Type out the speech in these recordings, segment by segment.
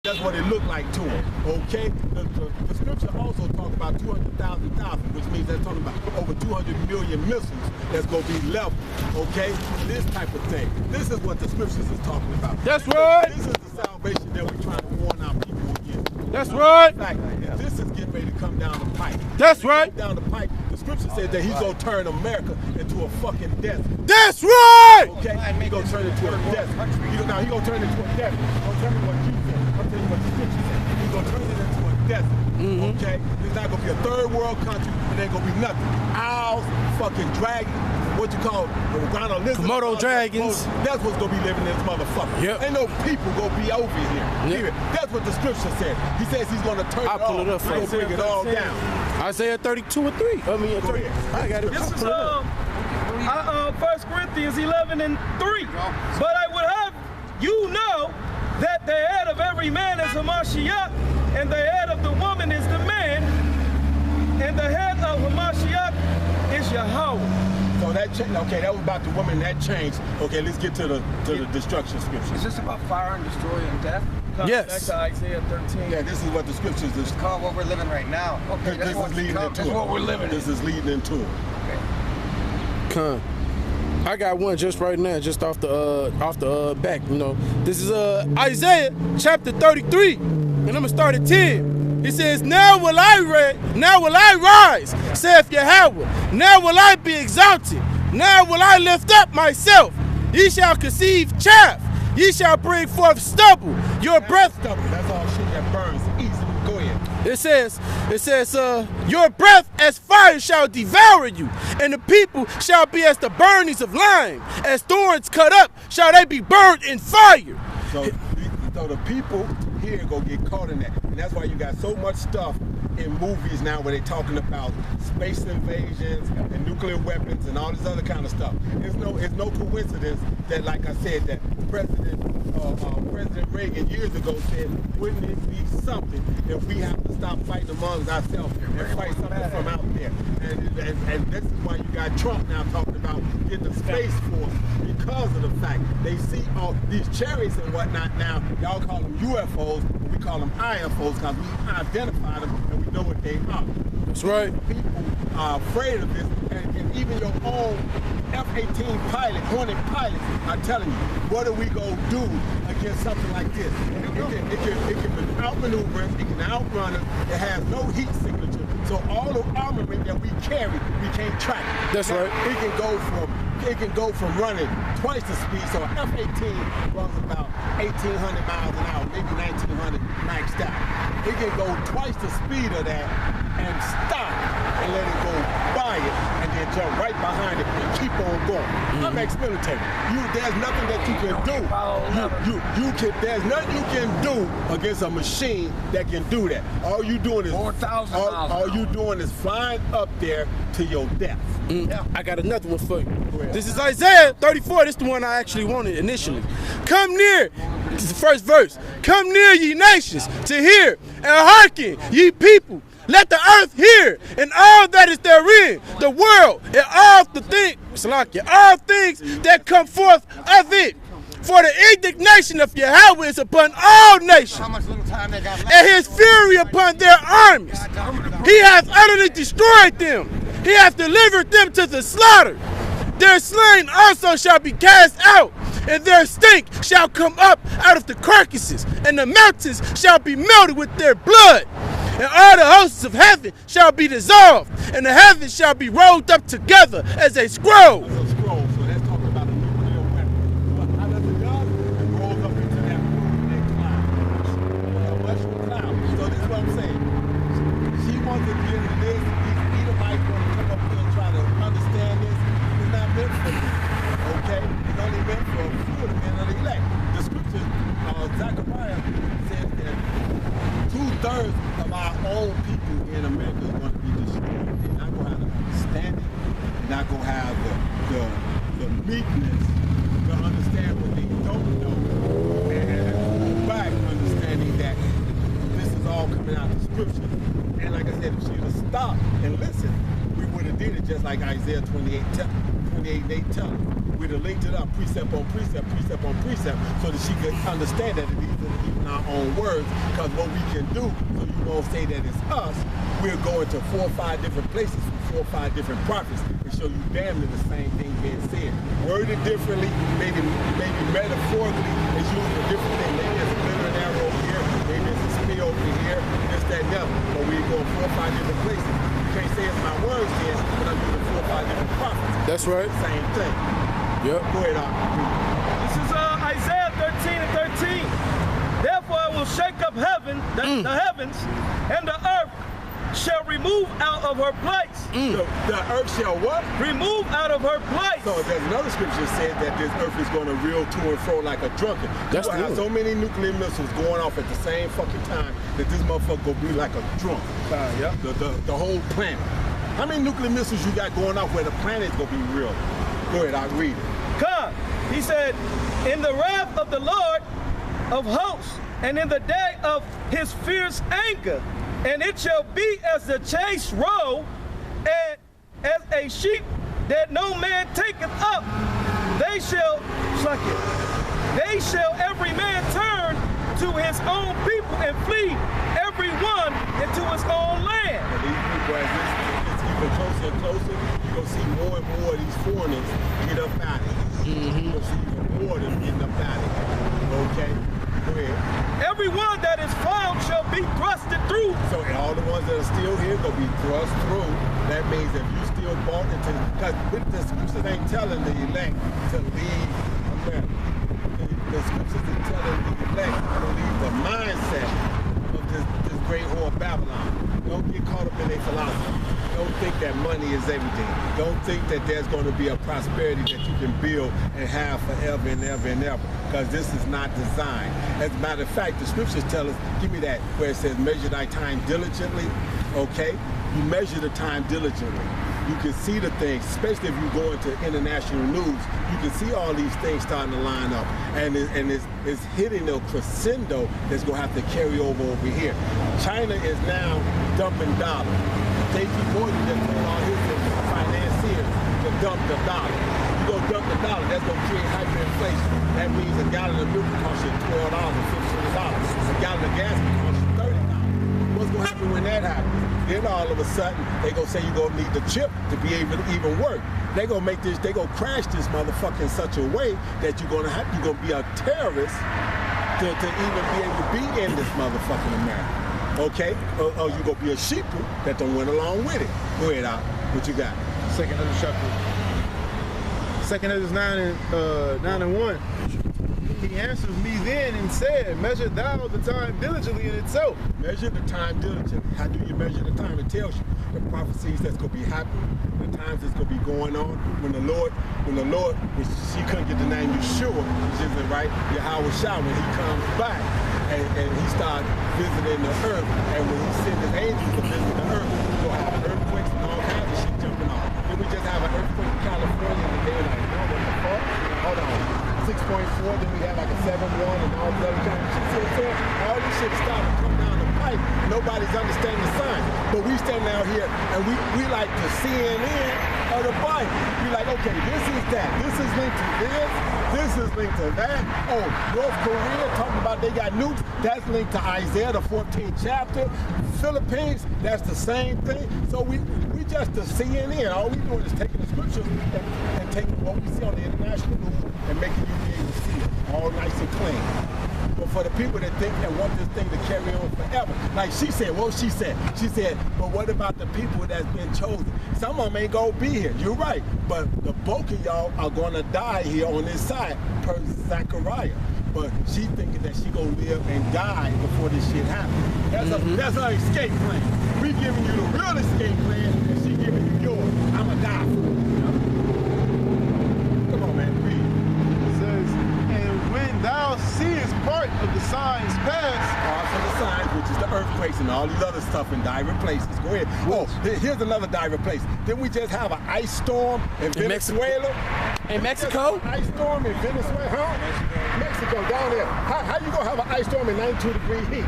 That's what it looked like to him, okay? The scripture also talks about 200,000, which means they're talking about over 200 million missiles that's going to be leveled, okay? This type of thing. This is what the scriptures is talking about. That's right. This is the salvation that we're trying to warn our people against. That's right. In fact, this is getting ready to come down the pipe. That's right. Down the pipe. The scripture says that he's going to turn America into a fucking desert. That's right. Okay? He's going to turn it into a desert. Now he's going to turn it into a desert. Don't tell me what you said. I'll tell you what the scripture says. He's going to turn it into a desert. Okay? There's not going to be a third world country. It ain't going to be nothing. Owls, fucking dragons, what you call Komodo dragons. That's what's going to be living in this motherfucker. Yep. Ain't no people going to be over here. Yep. That's what the scripture said. He says he's going to turn it pull it up. He's going to bring it all down. Isaiah 32:3. I mean, I got it. This is 1 Corinthians 11:3. But I would have you know that the head of every man is a Hamashiach, and the head of the woman is the man, and the head of Hamashiach is Yahweh. So that changed. Okay, that was about the woman. That changed. Okay, let's get to the destruction scripture. Is this about fire and destroy and death? Back to Isaiah 13. Yeah, this is what the scriptures is. Call what we're living right now. Okay, this is leading into that's what we're living. This is leading into it. Come. I got one just right now, just off the back. You know, this is Isaiah chapter 33, and I'm gonna start at 10. It says, now will I rise, saith Yahweh. Now will I be exalted. Now will I lift up myself. Ye shall conceive chaff. Ye shall bring forth stubble. Your breath. Stubble. That's all shit that burns easily. Go ahead. It says, your breath as fire shall devour you, and the people shall be as the burnings of lime. As thorns cut up, shall they be burned in fire. So the people here go get caught in that. And that's why you got so much stuff in movies now where they're talking about space invasions and nuclear weapons and all this other kind of stuff. It's no coincidence that, like I said, that President Reagan years ago said, wouldn't it be something if we have to stop fighting amongst ourselves and fight something from out there? And this is why you got Trump now talking about getting the Space Force, because of the fact they see all these chariots and whatnot now. Y'all call them UFOs, but we call them IFOs because we identify them and we know what they are. That's right. People are afraid of this, and even your own F-18 pilot, Hornet pilots are telling you, what are we going to do against something like this? It can outmaneuver us, it can outrun us, it has no heat signature, so all the armament that we carry, we can't track it. That's right. It can go from running twice the speed, so an F-18 runs about 1,800 miles an hour, maybe 1,900 maxed out. It can go twice the speed of that and stop and let it go by it and then jump right behind it and keep on going. I'm ex-military. There's nothing that you can do. There's nothing you can do against a machine that can do that. All you doing is 4,000 miles. All you doing is flying up there to your death. Yeah. I got another one for you. This is Isaiah 34. This is the one I actually wanted initially. Come near. This is the first verse. Come near, ye nations, to hear, and hearken, ye people. Let the earth hear, and all that is therein, the world, and all the things, all things that come forth of it. For the indignation of Yahweh is upon all nations, and his fury upon their armies. He hath utterly destroyed them. He hath delivered them to the slaughter. Their slain also shall be cast out, and their stink shall come up out of the carcasses, and the mountains shall be melted with their blood. And all the hosts of heaven shall be dissolved, and the heavens shall be rolled up together as a scroll. As a scroll, so that's talking about a nuclear weapon. But how does it go? It rolls up into that cloud. A mushroom cloud. So this is what I'm saying. She wants to get into this. These Edomites want to come up here and try to understand this. It's not meant for me. Okay? It's only meant for a few of the men of the elect. The scripture, Zechariah says that 2/3 of our own people in America is going to be destroyed. They're not going to have the understanding. They're not going to have the meekness to understand what they don't know. And go back understanding that this is all coming out of scripture. And like I said, if she would have stopped and listened, we would have did it just like Isaiah 28:8 tells us. We'd have linked it up precept on precept, precept on precept, so that she could understand that these are our own words, because what we can do, so you won't say that it's us, we're going to 4 or 5 different places from 4 or 5 different prophets and show you damn near the same thing being said. Worded differently, maybe metaphorically, it's used a different thing. Maybe it's a glitter and arrow over here, maybe it's a spear over here, this, that, and the other. But we're going 4 or 5 different places. You can't say it's my words then, but I'm using 4 or 5 different prophets. That's right. Same thing. Yep. Go ahead, This is Isaiah 13 and 13. Therefore I will shake up heaven, the heavens, and the earth shall remove out of her place. The earth shall what? Remove out of her place. So there's another scripture that says that this earth is going to reel to and fro like a drunkard. That's you have true. so many nuclear missiles going off at the same fucking time that this motherfucker gonna be like a drunk. Yeah. The whole planet. How many nuclear missiles you got going off where the planet's gonna be real? Go ahead, I'll read it. Come, he said, in the wrath of the Lord of hosts, and in the day of his fierce anger, and it shall be as the chase roe, and as a sheep that no man taketh up, they shall every man turn to his own people and flee, every one into his own land. And these people, as it's even closer and closer, you're gonna see more and more of these foreigners get up out of here. You're gonna see even more of them getting up out of here. Okay? Go ahead. Every one that is found shall be thrusted through. So all the ones that are still here gonna be thrust through. That means if you still bought into, because the scriptures ain't telling the elect to leave America. The scriptures are telling the elect to leave the mindset of this great whore Babylon. Don't get caught up in their philosophy. Don't think that money is everything. Don't think that there's going to be a prosperity that you can build and have forever and ever and ever, because this is not designed. As a matter of fact, the scriptures tell us, give me that, where it says, measure thy time diligently, okay? You measure the time diligently. You can see the things, especially if you go into international news, you can see all these things starting to line up. And it's hitting a crescendo that's going to have to carry over here. China is now dumping dollars. JP Morgan just told all his financiers to dump the dollar. You go dump the dollar, that's going to create hyperinflation. That means a gallon of milk costs you $12 or $15. A gallon of gas costs you $30. What's going to happen when that happens? Then all of a sudden, they going to say you're going to need the chip to be able to even work. They going to make this, they going to crash this motherfucker in such a way that you're going to be a terrorist to even be able to be in this motherfucking America. Okay? Or you going to be a sheeple that don't went along with it. Go ahead, Al. What you got? Second Ezra chapter. Second Ezra 9 and 1. He answers me then and said, measure thou the time diligently in itself. Measure the time diligently. How do you measure the time? It tells you the prophecies that's going to be happening, the times that's going to be going on. When the Lord, which she couldn't get the name Yeshua, which isn't right, Yahweh Shah, when he comes back and he starts visiting the earth, and when he sends his angels to visit the earth, you're going to have earthquakes and all kinds of shit jumping off. Then we just have an earthquake in California, and they're like, no, what the fuck? Hold on. 6.4, then we have like a 7.1 and all the other kind of shit. All this shit is starting to come down the pipe. Nobody's understanding the signs. But we stand out here and we like the CNN of the Bible. We like, okay, this is that. This is linked to this. This is linked to that. Oh, North Korea talking about they got nukes. That's linked to Isaiah, the 14th chapter. Philippines, that's the same thing. So we just the CNN. All we doing is taking the scriptures and taking what we see on the international news and making you be able to see it all nice and clean. But for the people that think and want this thing to carry on forever, like she said, she said, but what about the people that's been chosen? Some of them ain't gonna be here. You're right, but the bulk of y'all are gonna die here on this side, per Zechariah. But she thinking that she gonna live and die before this shit happens. That's her escape plan. We giving you the real escape plan, and she giving you yours. I'ma die for it. Come on, man, read. It says, and when thou seest part of the signs pass. Parts of the signs, which is the earthquakes and all these other stuff in different places. Go ahead. Oh, here's another different place. Didn't we just have an ice storm in Venezuela? In Mexico? Ice storm in Venezuela, huh? Mexico, down there. How you gonna have an ice storm in 92-degree heat?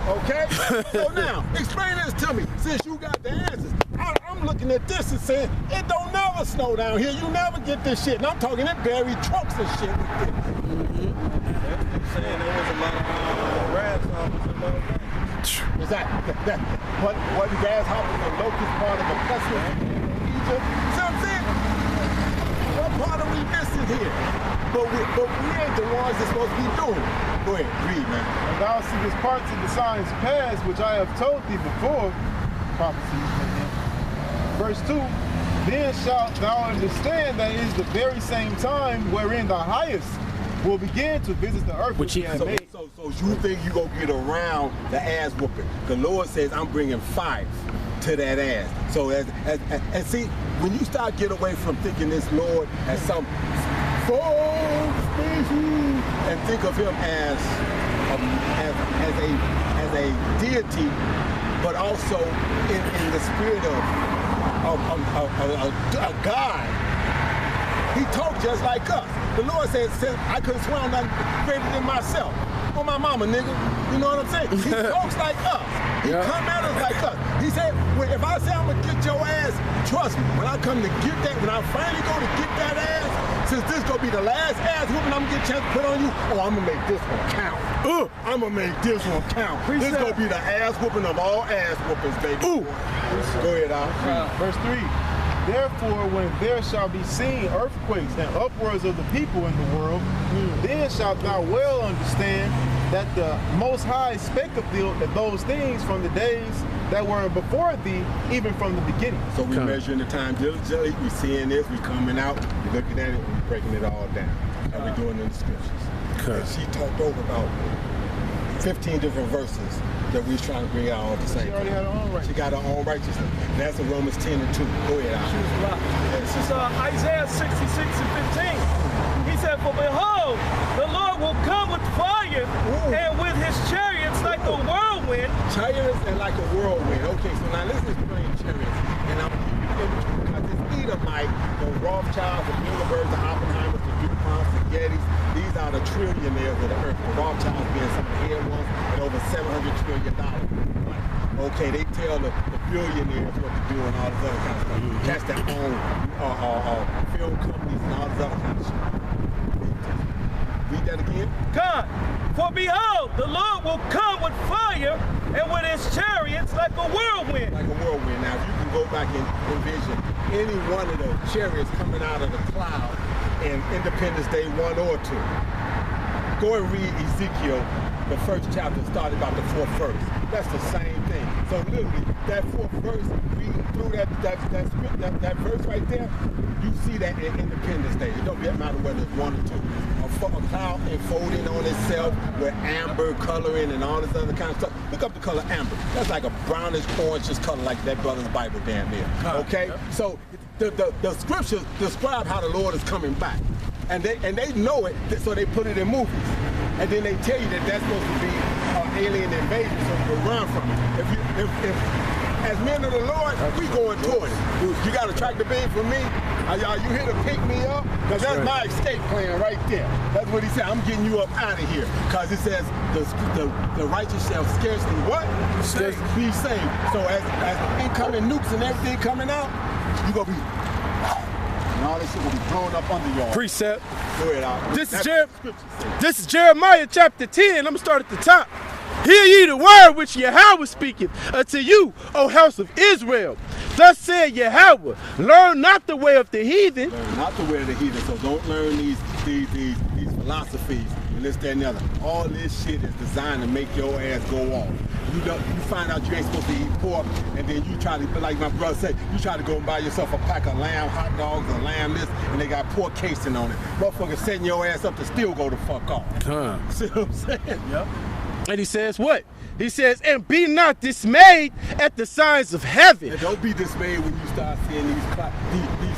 Okay? So now, explain this to me, since you got the answers. I'm looking at this and saying, it don't never snow down here. You never get this shit. And I'm talking it buried trucks and shit with this. saying there was a lot of grasshoppers and locusts. Is that what the grasshoppers and locusts part of the pestilence in Egypt? See what I'm saying? What part are we missing here? But we ain't the ones that's supposed to be doing it. Go ahead, read, man. And thou seest parts of the signs past, which I have told thee before, prophecies. Verse 2, then shalt thou understand that it is the very same time wherein the highest will begin to visit the earth which he has made. So you think you gonna get around the ass whooping? The Lord says, I'm bringing fire to that ass. So and see, when you start getting away from thinking this Lord as some false species and think of him as a deity, but also in the spirit of a God. He talked just like us. The Lord said I couldn't swear on nothing greater than myself. On my mama, nigga. You know what I'm saying? He talks like us. He come at us like us. He said, well, if I say I'm gonna get your ass, trust me, when I come to get that, when I finally go to get that ass, since this gonna be the last ass whooping I'm gonna get a chance to put on you, oh, I'm gonna make this one count. I'm gonna make this one count. This gonna be the ass whooping of all ass whoopings, baby. Go ahead, Al. Verse 3, therefore when there shall be seen earthquakes and upwards of the people in the world, then shalt thou well understand that the Most High spake of those things from the days that were before thee, even from the beginning. So we measuring the time diligently, we seeing this, we coming out, we looking at it, we breaking it all down. And we doing it in the scriptures. And she talked over about 15 different verses that we was trying to bring out all the same. She already had her own righteousness. She got her own righteousness. And that's in Romans 10 and 2. Go ahead, Al. This is Isaiah 66 and 15. He said, for behold, the Lord will come with fire and with his chariots like a whirlwind. Chariots and like a whirlwind. Okay, so now let's explain chariots. And I'm going to give you the imagery because it's Edomite, the Rothschilds, the Bilderbergs, the Oppenheimers, the DuPonts, the Gettys. These are the trillionaires of the earth. The Rothschilds being some of the head ones at over $700 trillion. Okay, they tell the billionaires what to do and all this other kind of stuff. Catch their own film companies and all this other kind of shit. Read that again. God, for behold, the Lord will come with fire and with his chariots like a whirlwind. Like a whirlwind. Now, if you can go back and envision any one of the chariots coming out of the cloud in Independence Day 1 or 2, go and read Ezekiel, the first chapter started about the 4th verse. That's the same thing. So literally, that 4th verse, reading through that verse right there, you see that in Independence Day. It don't matter whether it's 1 or 2. A cloud enfolding on itself with amber coloring and all this other kind of stuff. Look up the color amber. That's like a brownish orangish color like that brother's Bible down there. Okay? So the scriptures describe how the Lord is coming back. And they know it, so they put it in movies. And then they tell you that that's supposed to be an alien invasion, so you can run from it. If as men of the Lord, we going toward it. You got a tractor beam for me? Are you here to pick me up? Because that's my escape plan right there. That's what he said. I'm getting you up out of here. Because it says the righteous shall scarcely what? Be saved. So as incoming nukes and everything coming out, you going to be... And all this shit will be thrown up under y'all. Precept. Go ahead, Al. This is Jeremiah chapter 10. I'm going to start at the top. Hear ye the word which Yahweh speaketh unto you, O house of Israel. Thus said Yahweh, learn not the way of the heathen. Learn not the way of the heathen. So don't learn these philosophies and this, that, and the other. All this shit is designed to make your ass go off. You find out you ain't supposed to eat pork, and then you try to, like my brother said, you try to go and buy yourself a pack of lamb hot dogs or lamb this, and they got pork casing on it. Motherfucker setting your ass up to still go the fuck off. See what I'm saying? Yep. And he says what? He says, and be not dismayed at the signs of heaven. And don't be dismayed when you start seeing these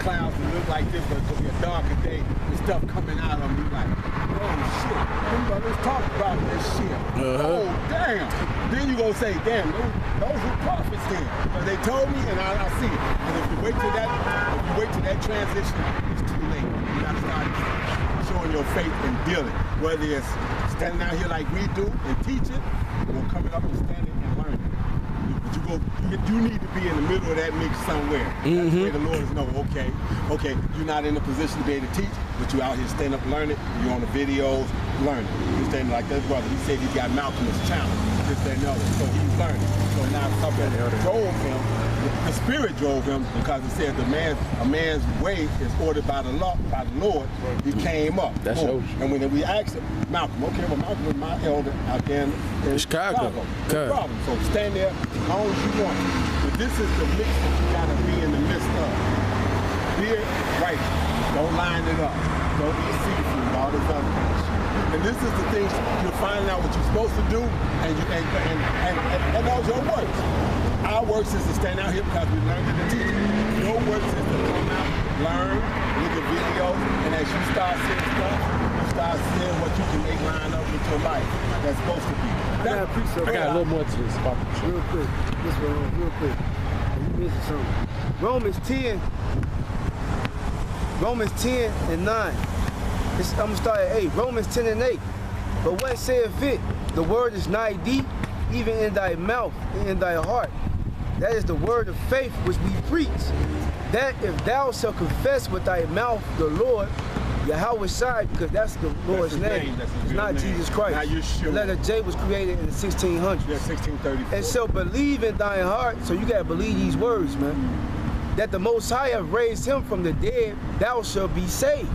clouds that look like this, but it's going to be a darker day with stuff coming out of them. You're like, oh shit, let's talk about this shit. Oh, damn. Then you're going to say, damn, those were prophets then. But they told me and I see it. And if you wait till that transition, it's too late. You got to start showing your faith and dealing. Whether it's standing out here like we do and teaching, or coming up and standing and learning. But you need to be in the middle of that mix somewhere. That's the way the Lord is knowing, okay, you're not in a position to be able to teach, but you out here standing up learning, you're on the videos learning. You're standing like this brother. He said he's got Malcolm's challenge, this, that, and the other. So he's learning. So now something drove him, the spirit drove him, because it says a man's way is ordered by the law, by the Lord. He came up. That's boom. And when we asked him, Malcolm, okay, well Malcolm was my elder out there in Chicago. No problem. So stand there as long as you want. But this is the mix that you gotta be in the midst of. Beer, right. Don't line it up. Don't eat seafood, all this other kind of shit. And this is the things you're finding out what you're supposed to do, and those your works. Our works is to stand out here because we learned it and teach it. Your works is to come out, learn, look at videos, and as you start seeing stuff, you start seeing what you can make line up with your life that's supposed to be. I got a little more to this. Real quick. This one, real quick. You missing something. Romans 10 and 9. I'm going to start at 8. Romans 10 and 8. But what saith it? The word is nigh thee, even in thy mouth and in thy heart. That is the word of faith which we preach. That if thou shalt confess with thy mouth the Lord, Yahweh Shai, because that's the Lord's name. It's not name. Jesus Christ. Now you're sure. The letter J was created in the 1600s. Yeah, 1634. And so believe in thine heart, so you gotta believe these words, man. That the Most High have raised him from the dead, thou shalt be saved.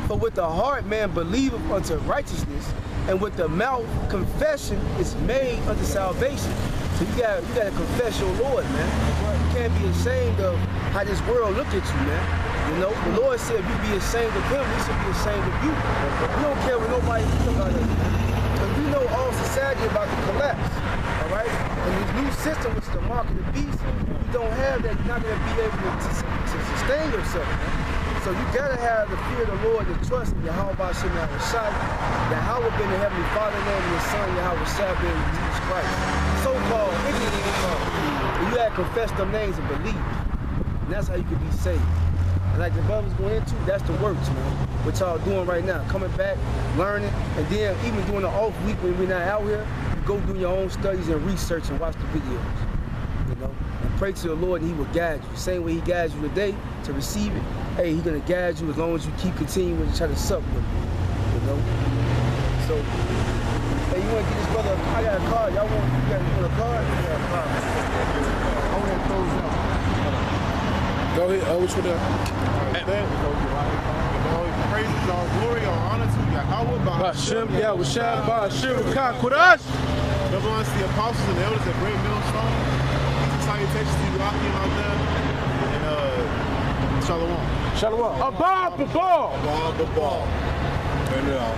For with the heart man believeth unto righteousness, and with the mouth confession is made unto salvation. So you gotta confess your Lord, man. You can't be ashamed of how this world look at you, man. You know, the Lord said if you be ashamed of him, he should be ashamed of you. We don't care what nobody thinks about us, man. Because we know all society about to collapse. All right? And this new system, which is the mark of the beast, you don't have that, you're not gonna be able to sustain yourself, man. So you gotta have the fear of the Lord and trust in Yahweh Shem Yahweh Shai, Yahweh being the Heavenly Father name and His Son Yahweh Shai being Jesus Christ. So-called, ignorant so-called. And you gotta confess them names and believe. And that's how you can be saved. And like the brother's going into, that's the works, man. What y'all doing right now, coming back, learning, and then even doing the off week when we're not out here, you go do your own studies and research and watch the videos. You know, and pray to the Lord and He will guide you. Same way He guides you today to receive it. Hey, He's gonna guide you as long as you keep continuing to try to sup with Him. You know. So, hey, you wanna get this brother? I got a card. Y'all want? You want a card? I got a card. I want to close out. Go ahead. Which one? Praises, all glory, all honor to Yahweh. Hashem, Yahweh Shai, Hashem, Kakodash. Number one, the apostles and the elders at Great Millstone. Salutations to you, Rocky, out there. And Shalom. Shalom. Abba, Abba. Turn it off.